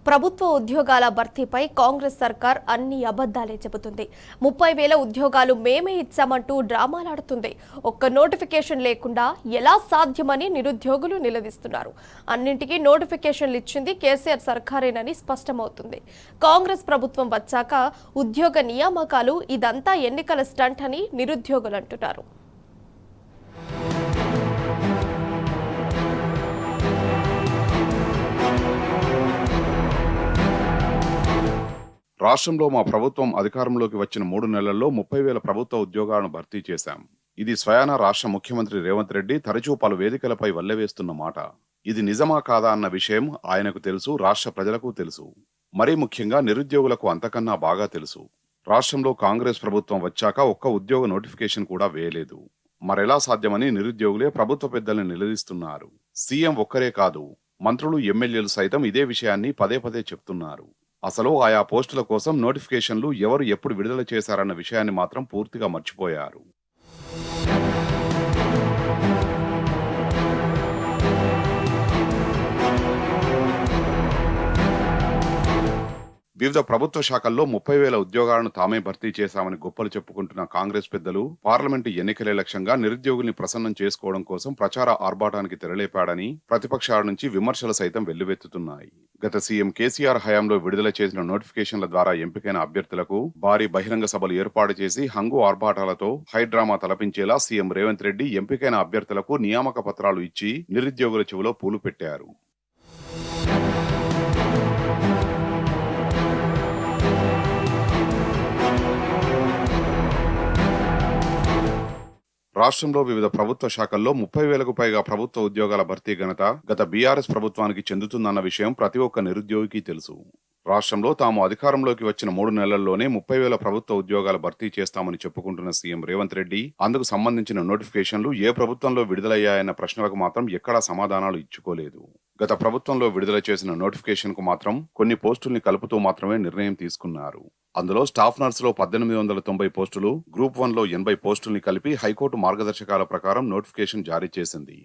ప్రభుత్వ ఉద్యోగాల భర్తీపై కాంగ్రెస్ సర్కార్ అన్ని అబద్ధాలే చెబుతుంది. 30,000 ఉద్యోగాలు మేమే ఇచ్చామంటూ డ్రామాలాడుతుంది. ఒక్క నోటిఫికేషన్ లేకుండా ఎలా సాధ్యమని నిరుద్యోగులు నిలదీస్తున్నారు. అన్నింటికీ నోటిఫికేషన్లు ఇచ్చింది కేసీఆర్ సర్కారేనని స్పష్టమవుతుంది. కాంగ్రెస్ ప్రభుత్వం వచ్చాక ఉద్యోగ నియామకాలు ఇదంతా ఎన్నికల స్టంట్ అని నిరుద్యోగులు అంటున్నారు. రాష్ట్రంలో మా ప్రభుత్వం అధికారంలోకి వచ్చిన 3 నెలల్లో 30,000 ప్రభుత్వ ఉద్యోగాలను భర్తీ చేశాం. ఇది స్వయాన రాష్ట్ర ముఖ్యమంత్రి రేవంత్ రెడ్డి తరచూ పలు వేదికలపై వల్లెవేస్తున్న మాట. ఇది నిజమా కాదా అన్న విషయం ఆయనకు తెలుసు, రాష్ట్ర ప్రజలకు తెలుసు. మరీ ముఖ్యంగా నిరుద్యోగులకు అంతకన్నా బాగా తెలుసు. రాష్ట్రంలో కాంగ్రెస్ ప్రభుత్వం వచ్చాక ఒక్క ఉద్యోగ నోటిఫికేషన్ కూడా వేయలేదు. మరెలా సాధ్యమని నిరుద్యోగులే ప్రభుత్వ పెద్దల్ని నిలదీస్తున్నారు. సీఎం ఒక్కరే కాదు, మంత్రులు, ఎమ్మెల్యేలు సైతం ఇదే విషయాన్ని పదే పదే చెప్తున్నారు. అసలు ఆయా పోస్టుల కోసం నోటిఫికేషన్లు ఎవరు ఎప్పుడు విడుదల చేశారన్న విషయాన్ని మాత్రం పూర్తిగా మర్చిపోయారు. వివిధ ప్రభుత్వ శాఖల్లో 30,000 ఉద్యోగాలను తామే భర్తీ చేశామని గొప్పలు చెప్పుకుంటున్న కాంగ్రెస్ పెద్దలు పార్లమెంటు ఎన్నికలే లక్ష్యంగా నిరుద్యోగుల్ని ప్రసన్నం చేసుకోవడం కోసం ప్రచార ఆర్భాటానికి తెరలేపాడని ప్రతిపక్షాల నుంచి విమర్శలు సైతం వెల్లువెత్తుతున్నాయి. గత సీఎం కేసీఆర్ హయాంలో విడుదల చేసిన నోటిఫికేషన్ల ద్వారా ఎంపికైన అభ్యర్థులకు భారీ బహిరంగ సభలు ఏర్పాటు చేసి హంగు ఆర్భాటాలతో హైడ్రామా తలపించేలా సీఎం రేవంత్ రెడ్డి ఎంపికైన అభ్యర్థులకు నియామక పత్రాలు ఇచ్చి నిరుద్యోగుల చెవిలో పూలు పెట్టారు. రాష్ట్రంలో వివిధ ప్రభుత్వ శాఖల్లో 30,000కు పైగా ప్రభుత్వ ఉద్యోగాల భర్తీ ఘనత గత బీఆర్ఎస్ ప్రభుత్వానికి చెందుతుందన్న విషయం ప్రతి ఒక్క నిరుద్యోగికి తెలుసు. రాష్ట్రంలో తాము అధికారంలోకి వచ్చిన 3 నెలల్లోనే 30,000 ప్రభుత్వ ఉద్యోగాలు భర్తీ చేస్తామని చెప్పుకుంటున్న సీఎం రేవంత్ రెడ్డి అందుకు సంబంధించిన నోటిఫికేషన్లు ఏ ప్రభుత్వంలో విడుదలయ్యాయన్న ప్రశ్నలకు మాత్రం ఎక్కడా సమాధానాలు ఇచ్చుకోలేదు. గత ప్రభుత్వంలో విడుదల చేసిన నోటిఫికేషన్ కు మాత్రం కొన్ని పోస్టుల్ని కలుపుతూ మాత్రమే నిర్ణయం తీసుకున్నారు. అందులో స్టాఫ్ నర్సులో 1890 పోస్టులు, గ్రూప్ 1లో 80 పోస్టుల్ని కలిపి హైకోర్టు మార్గదర్శకాల ప్రకారం నోటిఫికేషన్ జారీ చేసింది.